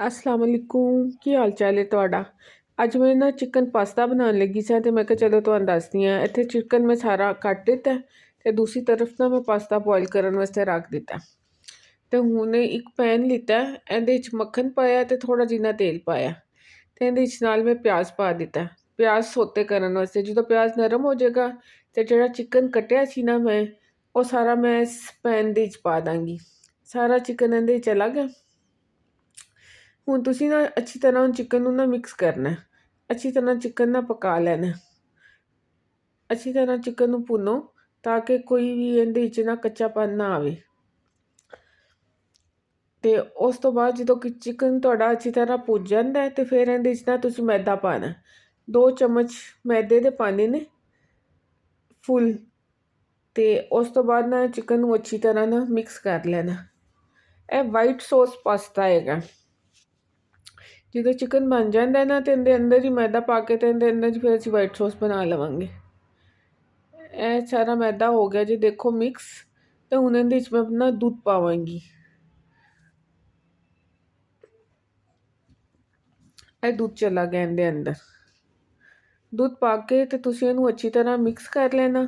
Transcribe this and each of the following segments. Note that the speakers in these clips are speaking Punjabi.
अस्सलाम वालेकुम ਕੀ ਹਾਲ ਚਾਲ ਹੈ ਤੁਹਾਡਾ। ਅੱਜ ਮੈਂ ਨਾ ਚਿਕਨ ਪਾਸਤਾ ਬਣਾਉਣ ਲੱਗੀ ਸਾਂ ਤੇ ਮੈਂ ਕਿਹਾ ਚਲੋ ਤੁਹਾਨੂੰ ਦੱਸਦੀ ਹਾਂ। ਇੱਥੇ ਚਿਕਨ ਮੈਂ ਸਾਰਾ ਕੱਟ ਦਿੱਤਾ ਤੇ ਦੂਸਰੀ ਤਰਫ ਨਾ ਮੈਂ ਪਾਸਤਾ ਬੋਇਲ ਕਰਨ ਵਾਸਤੇ ਰੱਖ ਦਿੱਤਾ। ਤੇ ਹੁਣ ਇੱਕ ਪੈਨ ਲਿੱਤਾ, ਇਹਦੇ ਵਿੱਚ ਮੱਖਣ ਪਾਇਆ ਤੇ ਥੋੜਾ ਜਿਹਾ ਤੇਲ ਪਾਇਆ ਤੇ ਇਹਦੇ ਵਿੱਚ ਨਾਲ ਮੈਂ ਪਿਆਜ਼ ਪਾ ਦਿੱਤਾ। ਪਿਆਜ਼ ਸੋਤੇ ਕਰਨ ਵਾਸਤੇ ਜਦੋਂ ਪਿਆਜ਼ ਨਰਮ ਹੋ ਜਾਏਗਾ ਤੇ ਜਿਹੜਾ ਚਿਕਨ ਕੱਟਿਆ ਸੀ ਨਾ ਮੈਂ ਉਹ ਸਾਰਾ ਮੈਂ ਇਸ ਪੈਨ ਦੇ ਵਿੱਚ ਪਾ ਦਾਂਗੀ। ਸਾਰਾ ਚਿਕਨ ਇਹਦੇ ਵਿੱਚ ਚਲਾ ਗਿਆ। ਹੁਣ ਤੁਸੀਂ ਨਾ ਅੱਛੀ ਤਰ੍ਹਾਂ ਚਿਕਨ ਨੂੰ ਨਾ ਮਿਕਸ ਕਰਨਾ, ਅੱਛੀ ਤਰ੍ਹਾਂ ਚਿਕਨ ਨਾ ਪਕਾ ਲੈਣਾ। ਅੱਛੀ ਤਰ੍ਹਾਂ ਚਿਕਨ ਨੂੰ ਭੁੰਨੋ ਤਾਂ ਕਿ ਕੋਈ ਵੀ ਇਹਦੇ ਵਿੱਚ ਨਾ ਕੱਚਾਪਨ ਨਾ ਆਵੇ। ਤੇ ਉਸ ਤੋਂ ਬਾਅਦ ਜਦੋਂ ਕਿ ਚਿਕਨ ਤੁਹਾਡਾ ਅੱਛੀ ਤਰ੍ਹਾਂ ਭੁੱਜ ਜਾਂਦਾ ਹੈ ਤੇ ਫਿਰ ਇਹਦੇ ਵਿੱਚ ਨਾ ਤੁਸੀਂ ਮੈਦਾ ਪਾਣਾ। 2 ਚਮਚ ਮੈਦੇ ਦੇ ਪਾਣੇ ਨੇ ਫੁੱਲ। ਤੇ ਉਸ ਤੋਂ ਬਾਅਦ ਨਾ ਚਿਕਨ ਨੂੰ ਅੱਛੀ ਤਰ੍ਹਾਂ ਨਾ ਮਿਕਸ ਕਰ ਲੈਣਾ। ਇਹ ਵਾਈਟ ਸੌਸ ਪਾਸਤਾ ਹੈਗਾ। ਜਦੋਂ ਚਿਕਨ ਬਣ ਜਾਂਦਾ ਨਾ ਤੇ ਇਹਦੇ ਅੰਦਰ ਹੀ ਮੈਦਾ ਪਾ ਕੇ ਤੇ ਇਹਦੇ ਅੰਦਰ ਫਿਰ ਅਸੀਂ ਵਾਈਟ ਸੌਸ ਬਣਾ ਲਵਾਂਗੇ। ਇਹ ਸਾਰਾ ਮੈਦਾ ਹੋ ਗਿਆ ਜੀ, ਦੇਖੋ ਮਿਕਸ। ਤੇ ਹੁਣ ਇਹਦੇ ਵਿੱਚ ਮੈਂ ਆਪਣਾ ਦੁੱਧ ਪਾਵਾਂਗੀ। ਇਹ ਦੁੱਧ ਚਲਾ ਗਿਆ ਇਹਦੇ ਅੰਦਰ। ਦੁੱਧ ਪਾ ਕੇ ਤੇ ਤੁਸੀਂ ਇਹਨੂੰ ਅੱਛੀ ਤਰ੍ਹਾਂ ਮਿਕਸ ਕਰ ਲੈਣਾ।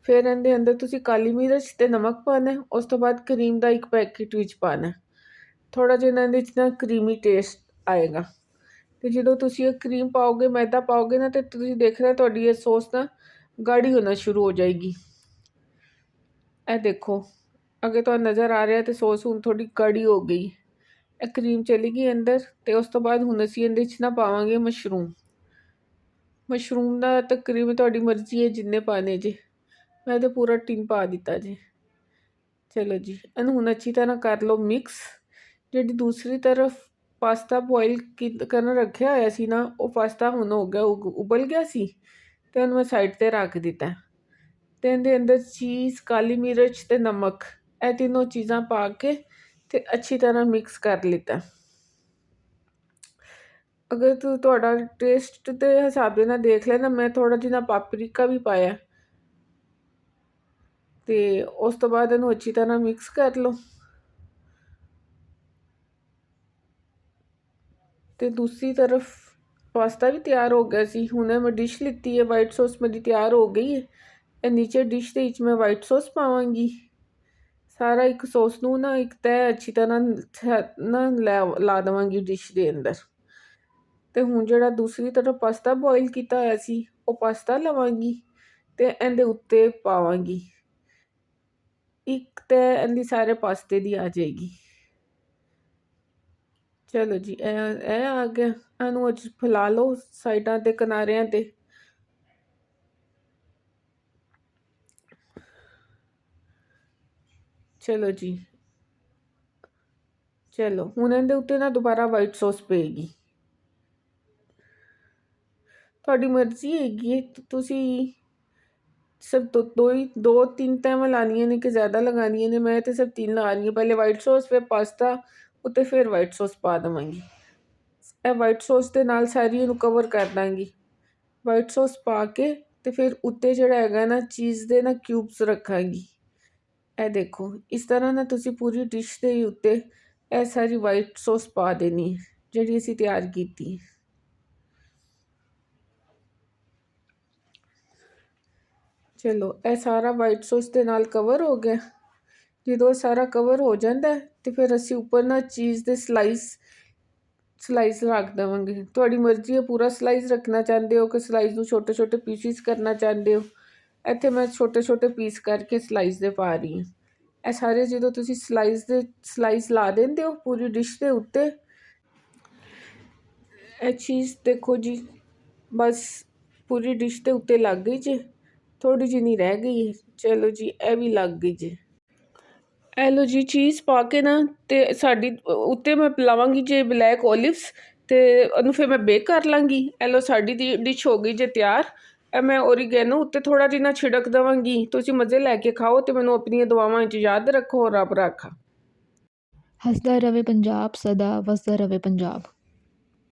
ਫਿਰ ਇਹਦੇ ਅੰਦਰ ਤੁਸੀਂ ਕਾਲੀ ਮਿਰਚ ਤੇ ਨਮਕ ਪਾਣਾ। ਉਸ ਤੋਂ ਬਾਅਦ ਕਰੀਮ ਦਾ ਇੱਕ ਪੈਕੇਟ ਵਿੱਚ ਪਾਣਾ। ਥੋੜਾ ਜਿਹਾ ਇਹਦੇ ਵਿੱਚ ਨਾ ਕਰੀਮੀ ਟੇਸਟ ਆਏਗਾ। ਤੇ ਜਦੋਂ ਤੁਸੀਂ ਇਹ ਕਰੀਮ ਪਾਓਗੇ, ਮੈਦਾ ਪਾਓਗੇ ਨਾ ਤੇ ਤੁਸੀਂ ਦੇਖਣਾ ਤੁਹਾਡੀ ਇਹ ਸੌਸ ਨਾ ਗਾੜੀ ਹੋਣਾ ਸ਼ੁਰੂ ਹੋ ਜਾਏਗੀ। ਇਹ ਦੇਖੋ ਅੱਗੇ ਤੁਹਾਨੂੰ ਨਜ਼ਰ ਆ ਰਿਹਾ ਤੇ ਸੌਸ ਹੁਣ ਥੋੜੀ ਗਾੜੀ ਹੋ ਗਈ। ਇਹ ਕਰੀਮ ਚਲੀ ਗਈ ਅੰਦਰ। ਤੇ ਉਸ ਤੋਂ ਬਾਅਦ ਹੁਣ ਅਸੀਂ ਇਹਦੇ ਵਿੱਚ ਨਾ ਪਾਵਾਂਗੇ ਮਸ਼ਰੂਮ ਦਾ ਤਕਰੀਬਨ ਤੁਹਾਡੀ ਮਰਜ਼ੀ ਹੈ ਜਿੰਨੇ ਪਾਣੇ ਜੇ। ਮੈਂ ਤੇ ਪੂਰਾ ਟਿਨ ਪਾ ਦਿੱਤਾ ਜੀ। ਚਲੋ ਜੀ, ਇਹਨੂੰ ਹੁਣ ਅੱਛੀ ਤਰ੍ਹਾਂ ਕਰ ਲਓ ਮਿਕਸ। ਜਿਹੜੀ ਦੂਸਰੀ ਤਰਫ ਪਾਸਤਾ ਬੋਇਲ ਕਰਨ ਰੱਖਿਆ ਹੋਇਆ ਸੀ ਨਾ, ਉਹ ਪਾਸਤਾ ਹੁਣ ਹੋ ਗਿਆ, ਉਬਲ ਗਿਆ ਸੀ ਤੇ ਉਹਨੂੰ ਮੈਂ ਸਾਈਡ 'ਤੇ ਰੱਖ ਦਿੱਤਾ। ਤੇ ਇਹਦੇ ਅੰਦਰ ਚੀਜ਼, ਕਾਲੀ ਮਿਰਚ ਤੇ ਨਮਕ, ਇਹ ਤਿੰਨੋਂ ਚੀਜ਼ਾਂ ਪਾ ਕੇ ਤੇ ਅੱਛੀ ਤਰ੍ਹਾਂ ਮਿਕਸ ਕਰ ਲਿੱਤਾ। ਅਗਰ ਤੁਹਾਡਾ ਟੇਸਟ ਦੇ ਹਿਸਾਬ ਦੇ ਨਾਲ ਦੇਖ ਲੈਣਾ, ਮੈਂ ਥੋੜਾ ਜਿਹਾ ਪਾਪਰਿਕਾ ਵੀ ਪਾਇਆ। ਤੇ ਉਸ ਤੋਂ ਬਾਅਦ ਇਹਨੂੰ ਅੱਛੀ ਤਰ੍ਹਾਂ ਮਿਕਸ ਕਰ ਲਓ। ਤੇ ਦੂਸਰੀ ਤਰਫ ਪਾਸਤਾ ਵੀ ਤਿਆਰ ਹੋ ਗਿਆ ਸੀ। ਹੁਣ ਮੈਂ ਡਿਸ਼ ਲਿੱਤੀ ਹੈ, ਵਾਈਟ ਸੌਸ ਮੇਰੀ ਤਿਆਰ ਹੋ ਗਈ ਹੈ। ਇਹ ਨੀਚੇ ਡਿਸ਼ ਦੇ ਵਿੱਚ ਮੈਂ ਵਾਈਟ ਸੌਸ ਪਾਵਾਂਗੀ। ਸਾਰਾ ਇੱਕ ਸੌਸ ਨੂੰ ਨਾ ਇੱਕ ਤਹਿ ਅੱਛੀ ਤਰ੍ਹਾਂ ਨਾ ਲਾ ਦੇਵਾਂਗੀ ਡਿਸ਼ ਦੇ ਅੰਦਰ। ਤੇ ਹੁਣ ਜਿਹੜਾ ਦੂਸਰੀ ਤਰਫ ਪਾਸਤਾ ਬੋਇਲ ਕੀਤਾ ਹੋਇਆ ਸੀ ਉਹ ਪਾਸਤਾ ਲਵਾਂਗੀ ਤੇ ਇਹਦੇ ਉੱਤੇ ਪਾਵਾਂਗੀ। ਇੱਕ ਤਹਿ ਇਹਦੀ ਸਾਰੇ ਪਾਸਤੇ ਦੀ ਆ ਜਾਏਗੀ। ਚਲੋ ਜੀ, ਇਹ ਆ ਗਿਆ। ਇਹਨੂੰ ਅੱਜ ਫੈਲਾ ਲਓ ਸਾਈਡਾਂ ਤੇ, ਕਿਨਾਰਿਆਂ ਤੇ। ਚਲੋ ਜੀ, ਚਲੋ ਹੁਣ ਇਹਦੇ ਉੱਤੇ ਨਾ ਦੁਬਾਰਾ ਵਾਈਟ ਸੌਸ ਪਏਗੀ। ਤੁਹਾਡੀ ਮਰਜ਼ੀ ਹੈਗੀ ਹੈ, ਤੁਸੀਂ ਸਿਰਫ 2-3 ਤਹਿਵਾਂ ਲਾਉਣੀਆਂ ਨੇ ਕਿ ਜ਼ਿਆਦਾ ਲਗਾਉਣੀਆਂ ਨੇ। ਮੈਂ ਤਾਂ ਸਿਰਫ 3 ਲਾ ਰਹੀ ਹਾਂ। ਪਹਿਲੇ ਵਾਈਟ ਸੌਸ, ਫਿਰ ਪਾਸਤਾ ਉੱਤੇ, ਫਿਰ ਵਾਈਟ ਸੌਸ ਪਾ ਦੇਵਾਂਗੀ। ਇਹ ਵਾਈਟ ਸੌਸ ਦੇ ਨਾਲ ਸਾਰੀ ਇਹਨੂੰ ਕਵਰ ਕਰ ਦਾਂਗੀ। ਵਾਈਟ ਸੌਸ ਪਾ ਕੇ ਤੇ ਫਿਰ ਉੱਤੇ ਜਿਹੜਾ ਹੈਗਾ ਨਾ ਚੀਜ਼ ਦੇ ਨਾ ਕਿਊਬਸ ਰੱਖਾਂਗੀ। ਇਹ ਦੇਖੋ ਇਸ ਤਰ੍ਹਾਂ ਨਾ ਤੁਸੀਂ ਪੂਰੀ ਡਿਸ਼ ਦੇ ਉੱਤੇ ਇਹ ਸਾਰੀ ਵਾਈਟ ਸੌਸ ਪਾ ਦੇਣੀ ਹੈ ਜਿਹੜੀ ਅਸੀਂ ਤਿਆਰ ਕੀਤੀ ਹੈ। ਚਲੋ ਇਹ ਸਾਰਾ ਵਾਈਟ ਸੌਸ ਦੇ ਨਾਲ ਕਵਰ ਹੋ ਗਿਆ। ਜਦੋਂ ਸਾਰਾ ਕਵਰ ਹੋ ਜਾਂਦਾ ਤੇ ਫਿਰ ਅਸੀਂ ਉੱਪਰ ਨਾ ਚੀਜ਼ ਦੇ ਸਲਾਈਸ ਰੱਖ ਦੇਵਾਂਗੇ। ਤੁਹਾਡੀ ਮਰਜ਼ੀ ਹੈ, ਪੂਰਾ ਸਲਾਈਸ ਰੱਖਣਾ ਚਾਹੁੰਦੇ ਹੋ ਕਿ ਸਲਾਈਸ ਨੂੰ ਛੋਟੇ ਛੋਟੇ ਪੀਸਿਸ ਕਰਨਾ ਚਾਹੁੰਦੇ ਹੋ। ਇੱਥੇ ਮੈਂ ਛੋਟੇ ਛੋਟੇ ਪੀਸ ਕਰਕੇ ਸਲਾਈਸ ਦੇ ਪਾ ਰਹੀ ਹਾਂ। ਇਹ ਸਾਰੇ ਜਦੋਂ ਤੁਸੀਂ ਸਲਾਈਸ ਲਾ ਦਿੰਦੇ ਹੋ ਪੂਰੀ ਡਿਸ਼ ਦੇ ਉੱਤੇ, ਇਹ ਚੀਜ਼ ਦੇਖੋ ਜੀ ਬਸ ਪੂਰੀ ਡਿਸ਼ ਦੇ ਉੱਤੇ ਲੱਗ ਗਈ ਜੀ। ਥੋੜੀ ਜਿਹੀ ਨਹੀਂ ਰਹਿ ਗਈ ਹੈ। ਚਲੋ ਜੀ, ਇਹ ਵੀ ਲੱਗ ਗਈ ਜੀ। ਇਹ ਲਓ ਜੀ, ਚੀਜ਼ ਪਾ ਕੇ ਨਾ ਤੇ ਸਾਡੀ ਉੱਤੇ ਮੈਂ ਲਾਵਾਂਗੀ ਜੇ ਬਲੈਕ ਓਲਿਵਸ ਤੇ ਉਹਨੂੰ ਫਿਰ ਮੈਂ ਬੇਕ ਕਰ ਲਾਂਗੀ। ਇਹ ਲਓ ਸਾਡੀ ਦੀ ਡਿਸ਼ ਹੋ ਗਈ ਜੇ ਤਿਆਰ। ਇਹ ਮੈਂ ਓਰੀਗੈਨੋ ਉੱਤੇ ਥੋੜਾ ਜਿਹਾ ਛਿੜਕ ਦੇਵਾਂਗੀ। ਤੁਸੀਂ ਮਜ਼ੇ ਲੈ ਕੇ ਖਾਓ ਤੇ ਮੈਨੂੰ ਆਪਣੀਆਂ ਦੁਆਵਾਂ 'ਚ ਯਾਦ ਰੱਖੋ। ਰੱਬ ਰਾਖਾ। ਹੱਸਦਾ ਰਵੇ ਪੰਜਾਬ, ਸਦਾ ਵਸਦਾ ਰਵੇ ਪੰਜਾਬ।